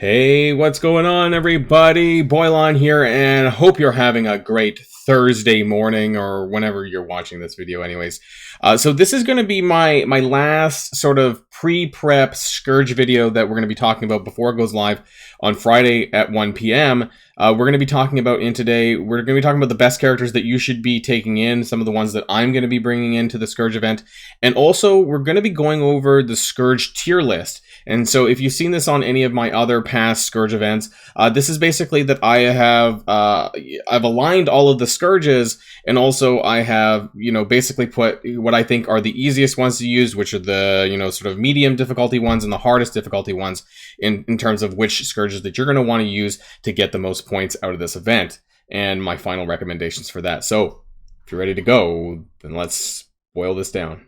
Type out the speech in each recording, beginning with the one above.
Hey, what's going on, everybody? Boilon here, and hope you're having a great Thursday morning or whenever you're watching this video anyways. So this is going to be my last sort of pre-prep Scourge video that we're going to be talking about before it goes live on Friday at 1 p.m. We're going to be talking about we're going to be talking about the best characters that you should be taking in, some of the ones that I'm going to be bringing into the Scourge event, and also we're going to be going over the Scourge tier list. And so if you've seen this on any of my other past Scourge events, this is basically that I have, I've aligned all of the Scourges, and also I have, basically put what I think are the easiest ones to use, which are the, sort of medium difficulty ones and the hardest difficulty ones in terms of which Scourges that you're going to want to use to get the most points out of this event, and my final recommendations for that. So if you're ready to go, then let's boil this down.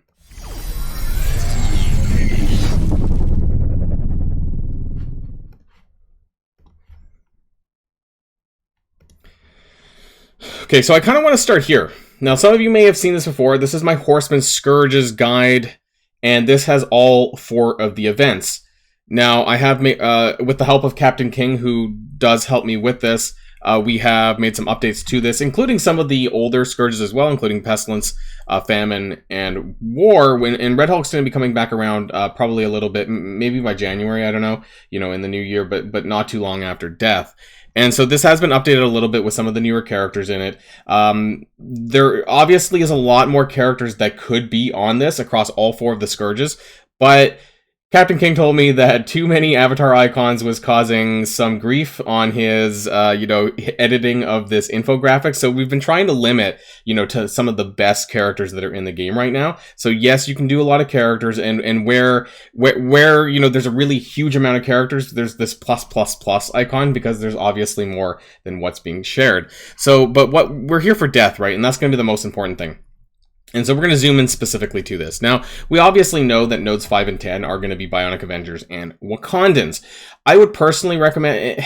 Okay, so I kind of want to start here. Now, some of you may have seen this before. This is my Horseman Scourges guide, and this has all 4 of the events. Now, I have made, with the help of Captain King, who does help me with this, we have made some updates to this, including some of the older Scourges as well, including Pestilence, Famine, and War. And Red Hulk's going to be coming back around probably a little bit, maybe by January, I don't know, in the new year, but not too long after Death. And so this has been updated a little bit with some of the newer characters in it. There obviously is a lot more characters that could be on this across all 4 of the Scourges, but Captain King told me that too many avatar icons was causing some grief on his, editing of this infographic. So we've been trying to limit, to some of the best characters that are in the game right now. So yes, you can do a lot of characters, and where there's a really huge amount of characters, there's this +++ icon, because there's obviously more than what's being shared. So, but what we're here for Death, right? And that's going to be the most important thing. And so we're going to zoom in specifically to this. Now, we obviously know that nodes 5 and 10 are going to be Bionic Avengers and Wakandans. I would personally recommend...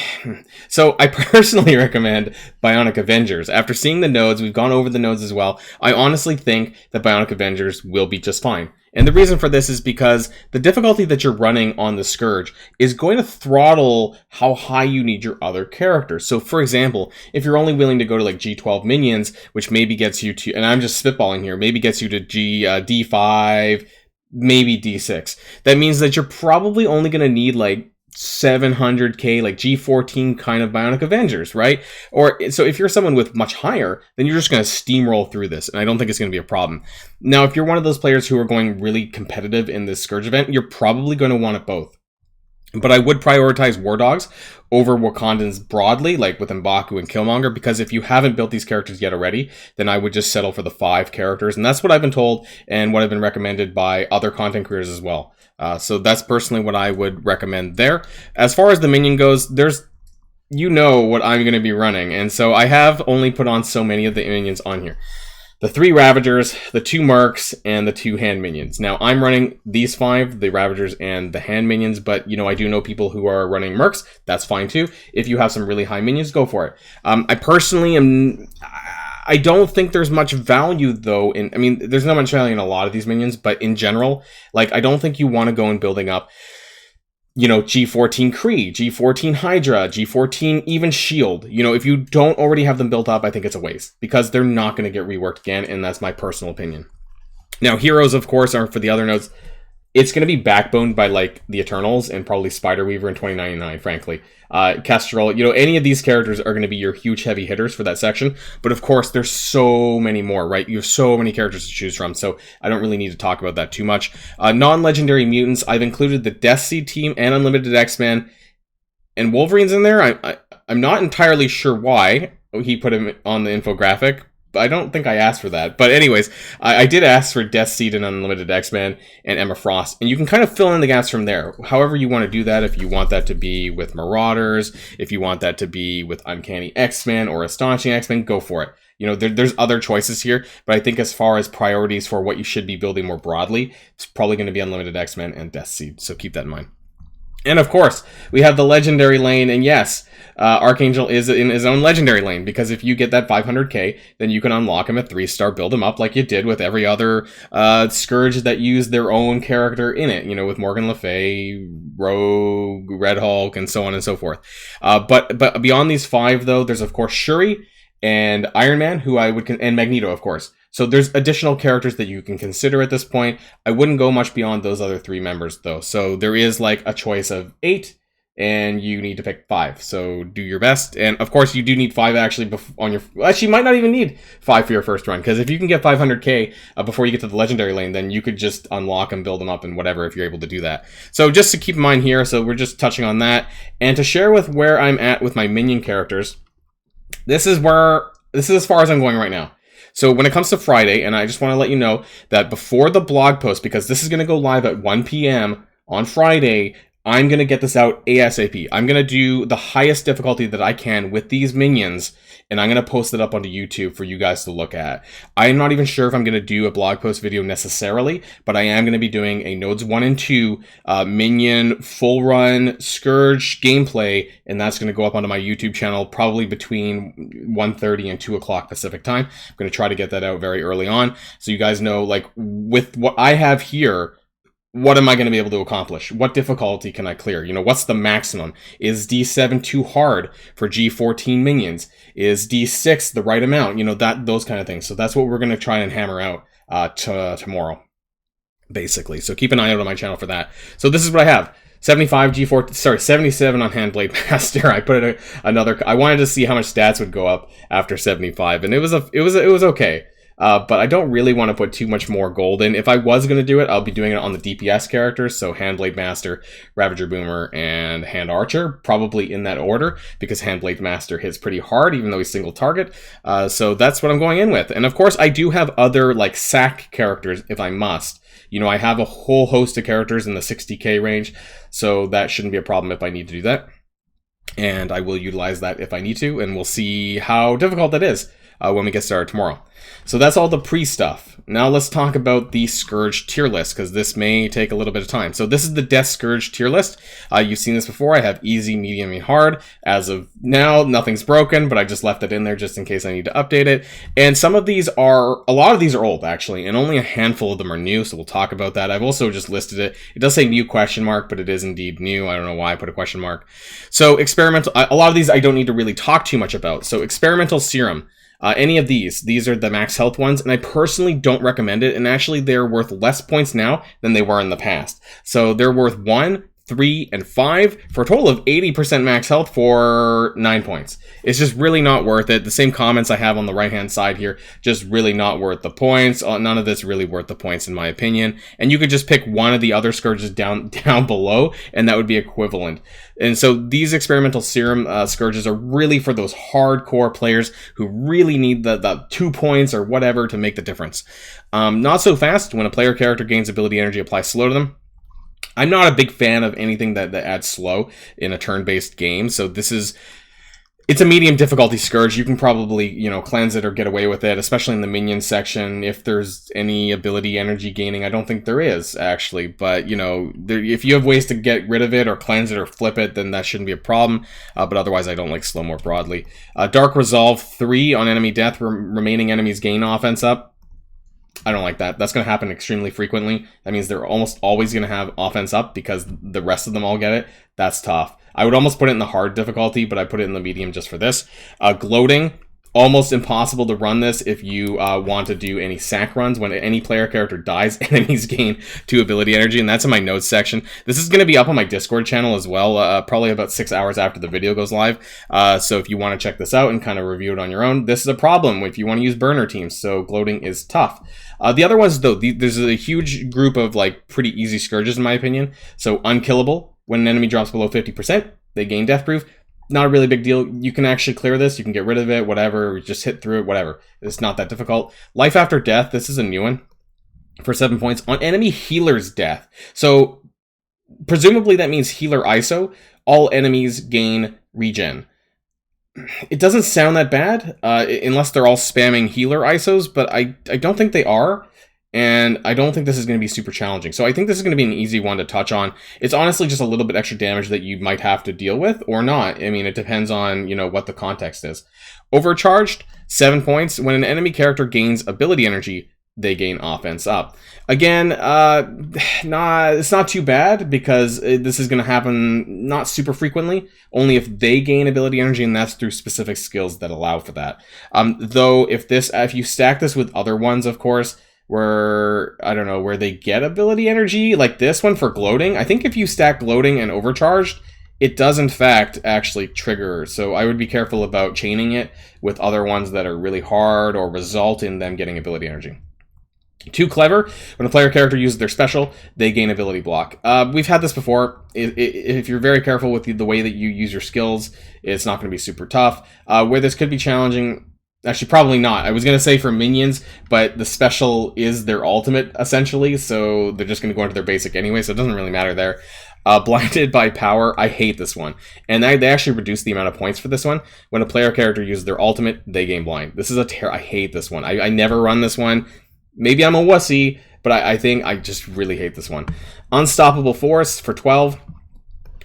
I personally recommend Bionic Avengers. After seeing the nodes, we've gone over the nodes as well, I honestly think that Bionic Avengers will be just fine. And the reason for this is because the difficulty that you're running on the Scourge is going to throttle how high you need your other characters. So, for example, if you're only willing to go to like G12 minions, which maybe gets you to, and I'm just spitballing here, maybe gets you to D5, maybe D6. That means that you're probably only going to need like 700k, like G14 kind of Bionic Avengers, right? Or so if you're someone with much higher, then you're just going to steamroll through this, and I don't think it's going to be a problem. Now, if you're one of those players who are going really competitive in this Scourge event, you're probably going to want it both. But I would prioritize War Dogs over Wakandans broadly, like with M'Baku and Killmonger, because if you haven't built these characters yet already, then I would just settle for the 5 characters, and that's what I've been told and what I've been recommended by other content creators as well. So that's personally what I would recommend there. As far as the minion goes, there's, what I'm going to be running, and so I have only put on so many of the minions on here. The 3 Ravagers, the 2 Mercs, and the 2 Hand Minions. Now, I'm running these 5, the Ravagers and the Hand Minions, but, I do know people who are running Mercs. That's fine, too. If you have some really high minions, go for it. I personally am... I don't think there's much value, though, there's not much value in a lot of these minions, but in general, like, I don't think you want to go and building up, G14 Kree, G14 Hydra, G14 even Shield. If you don't already have them built up, I think it's a waste, because they're not going to get reworked again, and that's my personal opinion. Now, heroes, of course, are for the other nodes. It's going to be backboned by, like, the Eternals and probably Spider-Weaver in 2099, frankly. Kestrel, any of these characters are going to be your huge heavy hitters for that section. But, of course, there's so many more, right? You have so many characters to choose from, so I don't really need to talk about that too much. Non-legendary mutants, I've included the Death Seed team and Unlimited X-Men. And Wolverine's in there. I'm not entirely sure why he put him on the infographic. I don't think I asked for that. But anyways, I did ask for Death Seed and Unlimited X-Men and Emma Frost. And you can kind of fill in the gaps from there. However you want to do that. If you want that to be with Marauders, if you want that to be with Uncanny X-Men or Astonishing X-Men, go for it. There's other choices here. But I think as far as priorities for what you should be building more broadly, it's probably going to be Unlimited X-Men and Death Seed. So keep that in mind. And of course, we have the legendary lane, and yes, Archangel is in his own legendary lane, because if you get that 500k, then you can unlock him at 3-star, build him up like you did with every other Scourge that used their own character in it, you know, with Morgan Le Fay, Rogue, Red Hulk, and so on and so forth. But beyond these 5, though, there's of course Shuri and Iron Man, who I would, and Magneto, of course. So there's additional characters that you can consider at this point. I wouldn't go much beyond those other 3 members, though. So there is like a choice of 8, and you need to pick 5. So do your best. And of course, you do need 5 actually on your... Actually, you might not even need 5 for your first run, because if you can get 500k before you get to the legendary lane, then you could just unlock and build them up and whatever if you're able to do that. So just to keep in mind here, so we're just touching on that. And to share with where I'm at with my minion characters, this is as far as I'm going right now. So when it comes to Friday, and I just want to let you know that before the blog post, because this is going to go live at 1 p.m. on Friday, I'm going to get this out ASAP. I'm going to do the highest difficulty that I can with these minions, and I'm going to post it up onto YouTube for you guys to look at. I'm not even sure if I'm going to do a blog post video necessarily, but I am going to be doing a Nodes 1 and 2 minion full run Scourge gameplay, and that's going to go up onto my YouTube channel probably between 1:30 and 2 o'clock Pacific time. I'm going to try to get that out very early on, so you guys know, like, with what I have here, what am I going to be able to accomplish? What difficulty can I clear? You know, what's the maximum? Is D7 too hard for G14 minions? Is D6 the right amount? You know, those kind of things. So that's what we're going to try and hammer out tomorrow, basically. So keep an eye out on my channel for that. So this is what I have. 75 G4, sorry, 77 on Handblade Master. I put another. I wanted to see how much stats would go up after 75, and it was okay. But I don't really want to put too much more gold in. If I was going to do it, I'll be doing it on the DPS characters, so Handblade Master, Ravager Boomer, and Hand Archer, probably in that order, because Handblade Master hits pretty hard, even though he's single target. So that's what I'm going in with. And of course, I do have other, like, sack characters, if I must. You know, I have a whole host of characters in the 60k range, so that shouldn't be a problem if I need to do that. And I will utilize that if I need to, and we'll see how difficult that is when we get started tomorrow. So that's all the pre-stuff. Now let's talk about the Scourge tier list, because this may take a little bit of time. So this is the Death Scourge tier list. You've seen this before. I have easy, medium, and hard. As of now, nothing's broken, but I just left it in there just in case I need to update it. And some of these are, a lot of these are old actually, and only a handful of them are new, so we'll talk about that. I've also just listed it. It does say new question mark, but it is indeed new. I don't know why I put a question mark. So experimental, a lot of these I don't need to really talk too much about. So experimental serum. Any of these are the max health ones, and I personally don't recommend it, and actually they're worth less points now than they were in the past. So they're worth 1, 3, and 5 for a total of 80% max health for 9 points. It's just really not worth it. The same comments I have on the right-hand side here, just really not worth the points. None of this really worth the points in my opinion. And you could just pick one of the other Scourges down below, and that would be equivalent. And so these experimental serum Scourges are really for those hardcore players who really need the 2 points or whatever to make the difference. Not so fast. When a player character gains ability energy, apply slow to them. I'm not a big fan of anything that adds slow in a turn-based game, so it's a medium difficulty Scourge. You can probably, you know, cleanse it or get away with it, especially in the minion section. If there's any ability energy gaining, I don't think there is, actually. But, you know, if you have ways to get rid of it or cleanse it or flip it, then that shouldn't be a problem. But otherwise, I don't like slow more broadly. Dark Resolve 3 on enemy death, remaining enemies gain offense up. I don't like that. That's going to happen extremely frequently. That means they're almost always going to have offense up because the rest of them all get it. That's tough. I would almost put it in the hard difficulty, but I put it in the medium just for this. Gloating. Almost impossible to run this if you want to do any sack runs. When any player character dies, enemies gain 2 ability energy, and that's in my notes section. This is going to be up on my Discord channel as well, probably about 6 hours after the video goes live. So if you want to check this out and kind of review it on your own, this is a problem if you want to use burner teams, so gloating is tough. The other ones, though, there's a huge group of like pretty easy Scourges in my opinion. So unkillable, when an enemy drops below 50%, they gain death proof. Not a really big deal. You can actually clear this. You can get rid of it, whatever. Just hit through it, whatever. It's not that difficult. Life after death. This is a new one for 7 points on enemy healer's death. So presumably that means healer ISO. All enemies gain regen. It doesn't sound that bad unless they're all spamming healer ISOs, but I don't think they are. And I don't think this is going to be super challenging. So I think this is going to be an easy one to touch on. It's honestly just a little bit extra damage that you might have to deal with or not. I mean, it depends on, what the context is. Overcharged, 7 points. When an enemy character gains ability energy, they gain offense up. Again, it's not too bad because this is going to happen not super frequently, only if they gain ability energy, and that's through specific skills that allow for that. Though if you stack this with other ones, of course, where, I don't know, where they get ability energy, like this one for gloating, I think if you stack gloating and overcharged, it does in fact actually trigger. So I would be careful about chaining it with other ones that are really hard or result in them getting ability energy. Too clever. When a player character uses their special, they gain ability block. We've had this before. If you're very careful with the way that you use your skills, it's not going to be super tough. Where this could be challenging, actually probably not. I was going to say for minions, but the special is their ultimate, essentially, so they're just going to go into their basic anyway, so it doesn't really matter there. Blinded by power, I hate this one. And they actually reduce the amount of points for this one. When a player character uses their ultimate, they gain blind. This is I hate this one. I never run this one. Maybe I'm a wussy, but I think I just really hate this one. Unstoppable Force for 12.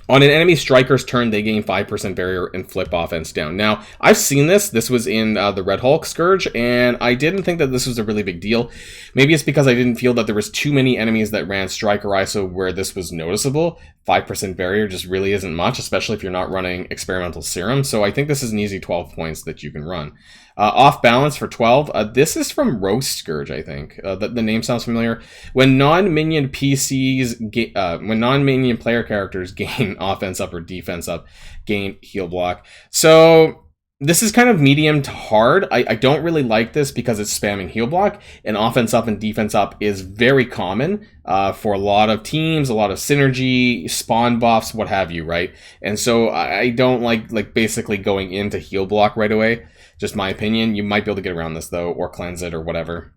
On an enemy striker's turn, they gain 5% barrier and flip offense down. Now, I've seen this. This was in the Red Hulk Scourge, and I didn't think that this was a really big deal. Maybe it's because I didn't feel that there was too many enemies that ran Striker ISO where this was noticeable. 5% barrier just really isn't much, especially if you're not running Experimental Serum. So I think this is an easy 12 points that you can run. Off Balance for 12. This is from Roast Scourge, I think. The name sounds familiar. When non-minion when non-minion player characters gain offense up or defense up, gain heal block. So this is kind of medium to hard. I don't really like this because it's spamming heal block, and offense up and defense up is very common for a lot of teams, a lot of synergy, spawn buffs, what have you, right? And so I don't like basically going into heal block right away. Just my opinion. You might be able to get around this though, or cleanse it or whatever.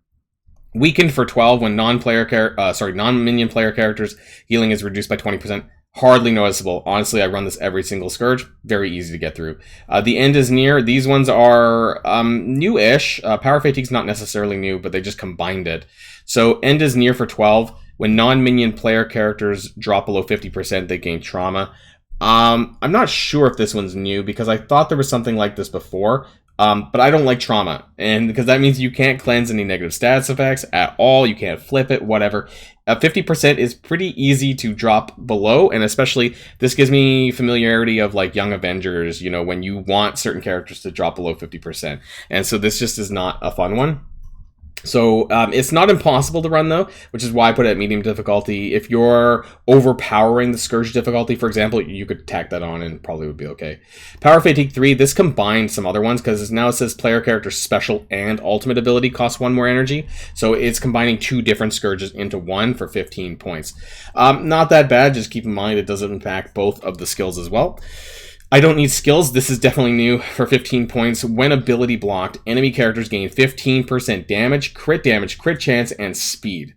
Weakened for 12 when non-minion player characters healing is reduced by 20%. Hardly noticeable. Honestly, I run this every single Scourge. Very easy to get through. The End is Near. These ones are new-ish. Power Fatigue's not necessarily new, but they just combined it. So End is Near for 12. When non-minion player characters drop below 50%, they gain trauma. I'm not sure if this one's new because I thought there was something like this before. But I don't like trauma, and because that means you can't cleanse any negative status effects at all, you can't flip it, whatever. 50% is pretty easy to drop below, and especially this gives me familiarity of like Young Avengers, when you want certain characters to drop below 50%, and so this just is not a fun one. So it's not impossible to run though, which is why I put it at medium difficulty. If you're overpowering the Scourge difficulty, for example, you could tack that on and probably would be okay. Power Fatigue 3, this combines some other ones because now it says player character special and ultimate ability costs 1 more energy. So it's combining 2 different Scourges into one for 15 points. Not that bad, just keep in mind it doesn't impact both of the skills as well. I don't need skills. This is definitely new for 15 points. When ability blocked, enemy characters gain 15% damage, crit chance, and speed.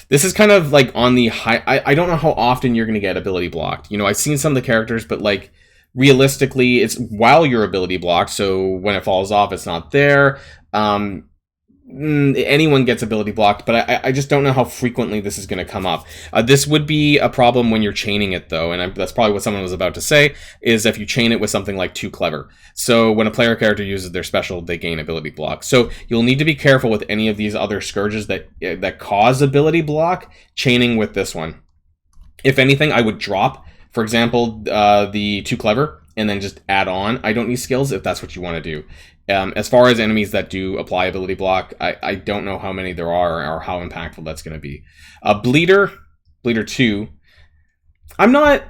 This is kind of like on the high... I don't know how often you're going to get ability blocked. I've seen some of the characters, but like realistically, it's while you're ability blocked, so when it falls off, it's not there. Anyone gets ability blocked, but I just don't know how frequently this is going to come up. This would be a problem when you're chaining it, though, and that's probably what someone was about to say, is if you chain it with something like Too Clever. So when a player character uses their special, they gain ability block. So you'll need to be careful with any of these other Scourges that cause ability block, chaining with this one. If anything, I would drop, for example, the Too Clever, and then just add on I don't need skills if that's what you want to do. As far as enemies that do apply ability block, I don't know how many there are or how impactful that's going to be. Bleeder 2. I'm not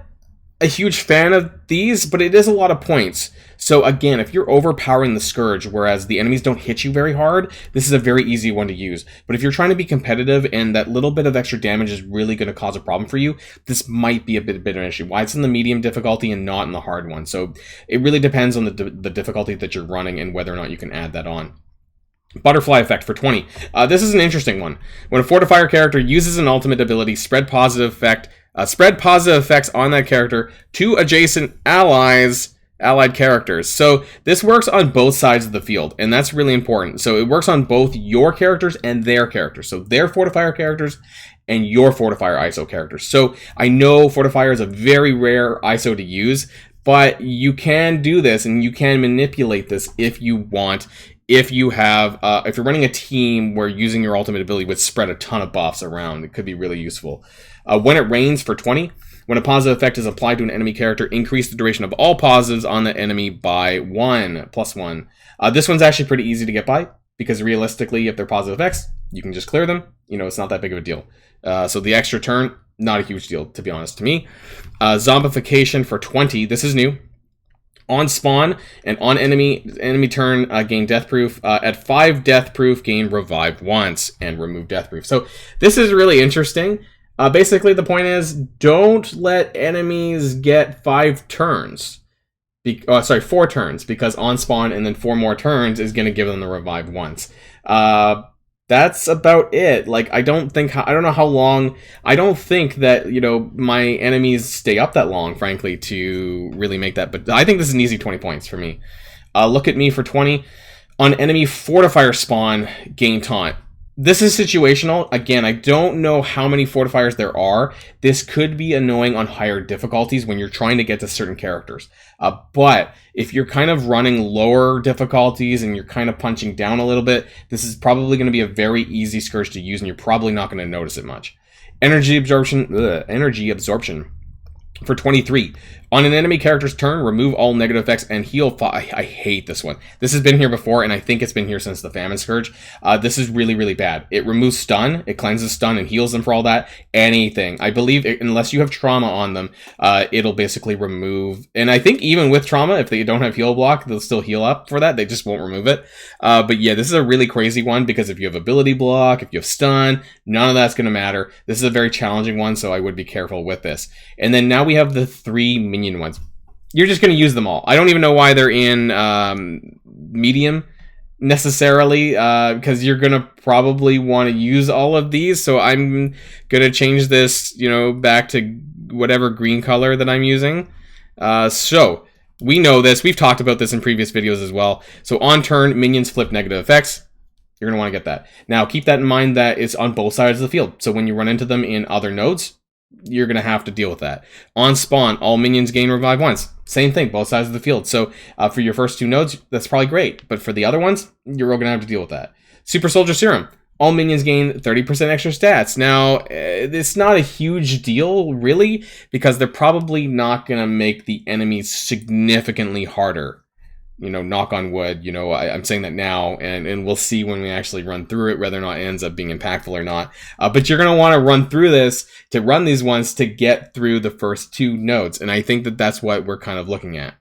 a huge fan of these, but it is a lot of points. So again, if you're overpowering the Scourge, whereas the enemies don't hit you very hard, this is a very easy one to use. But if you're trying to be competitive and that little bit of extra damage is really going to cause a problem for you, this might be a bit of an issue. Why it's in the medium difficulty and not in the hard one. So it really depends on the difficulty that you're running and whether or not you can add that on. Butterfly Effect for 20. This is an interesting one. When a Fortifier character uses an ultimate ability, spread positive effects on that character to adjacent allies allied characters. So this works on both sides of the field, and that's really important. So it works on both your characters and their characters. So their fortifier characters and your fortifier ISO characters. So I know fortifier is a very rare ISO to use, but you can do this and you can manipulate this if you want. If you have, if you're running a team where using your ultimate ability would spread a ton of buffs around, it could be really useful. When it rains for 20, when a positive effect is applied to an enemy character, increase the duration of all positives on the enemy by 1, +1. This one's actually pretty easy to get by, because realistically, if they're positive effects, you can just clear them. You know, it's not that big of a deal. So the extra turn, not a huge deal, to be honest to me. Zombification for 20, this is new. On spawn and on enemy turn, gain death proof. At 5 death proof, gain revive once and remove death proof. So this is really interesting. Basically, the point is, don't let enemies get 5 turns. 4 turns, because on spawn and then 4 more turns is going to give them the revive once. That's about it. Like, I don't know how long. I don't think that, you know, my enemies stay up that long, frankly, to really make that. But I think this is an easy 20 points for me. Look at me for 20. On enemy fortifier spawn, gain taunt. This is situational. Again, I don't know how many fortifiers there are. This could be annoying on higher difficulties when you're trying to get to certain characters. But if you're kind of running lower difficulties and you're kind of punching down a little bit, this is probably going to be a very easy Scourge to use, and you're probably not going to notice it much. Energy absorption for 23. On an enemy character's turn, remove all negative effects and heal. I hate this one. This has been here before, and I think it's been here since the Famine Scourge. This is really, really bad. It removes stun, it cleanses stun and heals them for all that. Anything. I believe, unless you have trauma on them, it'll basically remove. And I think even with trauma, if they don't have heal block, they'll still heal up for that. They just won't remove it. But yeah, this is a really crazy one, because if you have ability block, if you have stun, none of that's going to matter. This is a very challenging one, so I would be careful with this. And then now we have the 3 minion ones. You're just going to use them all. I don't even know why they're in medium necessarily, because you're going to probably want to use all of these. So I'm going to change this, you know, back to whatever green color that I'm using. So we know this. We've talked about this in previous videos as well. So on turn, minions flip negative effects. You're going to want to get that. Now, keep that in mind that it's on both sides of the field. So when you run into them in other nodes, you're going to have to deal with that. On spawn, all minions gain revive once. Same thing, both sides of the field. So for your first 2 nodes, that's probably great. But for the other ones, you're going to have to deal with that. Super Soldier Serum. All minions gain 30% extra stats. Now, it's not a huge deal, really, because they're probably not going to make the enemies significantly harder. You know, knock on wood, you know, I'm saying that now, and we'll see when we actually run through it, whether or not it ends up being impactful or not. But you're going to want to run through this to run these ones to get through the first 2 nodes. And I think that that's what we're kind of looking at.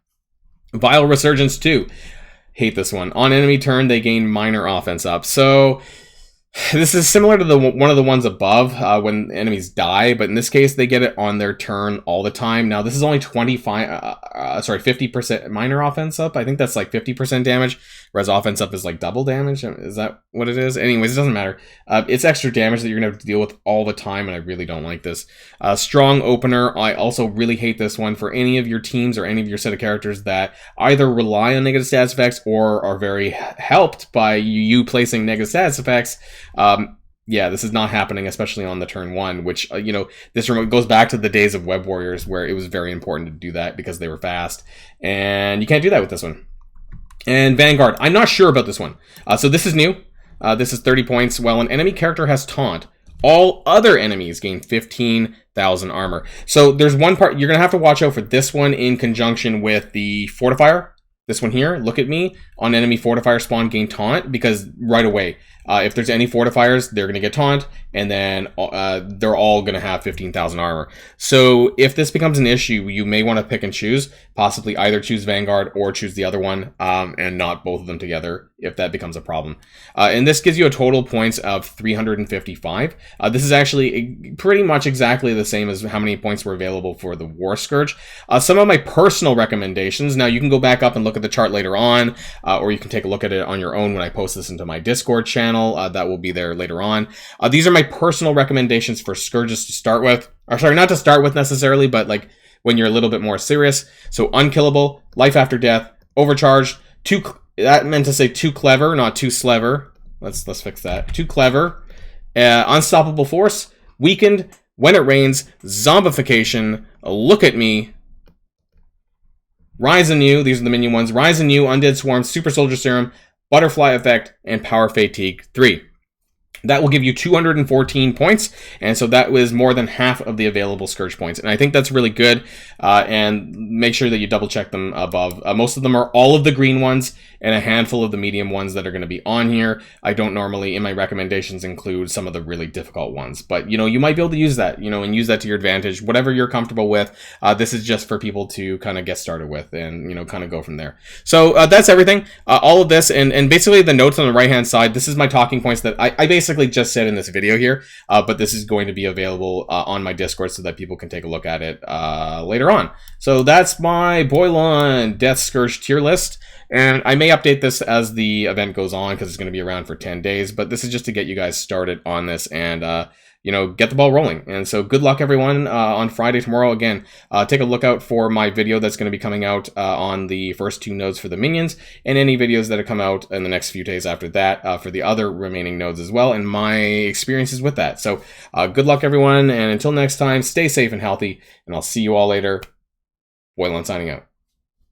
Vile Resurgence 2. Hate this one. On enemy turn, they gain minor offense up. So this is similar to one of the ones above, when enemies die, but in this case, they get it on their turn all the time. Now, this is only 50% minor offense up. I think that's like 50% damage, whereas offense up is like double damage. Is that what it is? Anyways, it doesn't matter. It's extra damage that you're going to have to deal with all the time, and I really don't like this. Strong Opener. I also really hate this one for any of your teams or any of your set of characters that either rely on negative stats effects or are very helped by you placing negative stats effects. Yeah, this is not happening, especially on the turn 1, which, you know, this goes back to the days of Web Warriors where it was very important to do that because they were fast, and you can't do that with this one. And Vanguard, I'm not sure about this one. So this is new. This is 30 points. While an enemy character has taunt, all other enemies gain 15,000 armor. So there's one part, you're going to have to watch out for this one in conjunction with the Fortifier. This one here, look at me. On enemy fortifier spawn, gain taunt, because right away, if there's any fortifiers, they're going to get taunt, and then they're all going to have 15,000 armor. So if this becomes an issue, you may want to pick and choose, possibly either choose Vanguard or choose the other one, and not both of them together if that becomes a problem. And this gives you a total points of 355. This is actually pretty much exactly the same as how many points were available for the War Scourge. Some of my personal recommendations, now you can go back up and look at the chart later on, or you can take a look at it on your own when I post this into my Discord channel. That will be there later on. These are my personal recommendations for Scourges to start with. Or sorry, not to start with necessarily, but like when you're a little bit more serious. So unkillable, life after death, overcharged, that meant to say too clever, not too slever. Let's fix that. Too clever, unstoppable force, weakened, when it rains, zombification, look at me, rise anew, these are the minion ones, rise anew, undead swarm, super soldier serum, butterfly effect, and power fatigue 3. That will give you 214 points, and so that was more than half of the available Scourge points, and I think that's really good, and make sure that you double check them above. Most of them are all of the green ones, and a handful of the medium ones that are going to be on here. I don't normally, in my recommendations, include some of the really difficult ones, but, you know, you might be able to use that, you know, and use that to your advantage, whatever you're comfortable with. This is just for people to kind of get started with, and, you know, kind of go from there. So that's everything, all of this, and basically the notes on the right-hand side, this is my talking points that I basically just said in this video here, but this is going to be available on my Discord so that people can take a look at it later on. So that's my Boilon Death Scourge tier list, and I may update this as the event goes on because it's going to be around for 10 days, but this is just to get you guys started on this and you know, get the ball rolling. And so good luck, everyone, on Friday tomorrow. Again, take a look out for my video that's going to be coming out on the first 2 nodes for the minions, and any videos that have come out in the next few days after that for the other remaining nodes as well, and my experiences with that. So good luck, everyone, and until next time, stay safe and healthy, and I'll see you all later. Boilon signing out.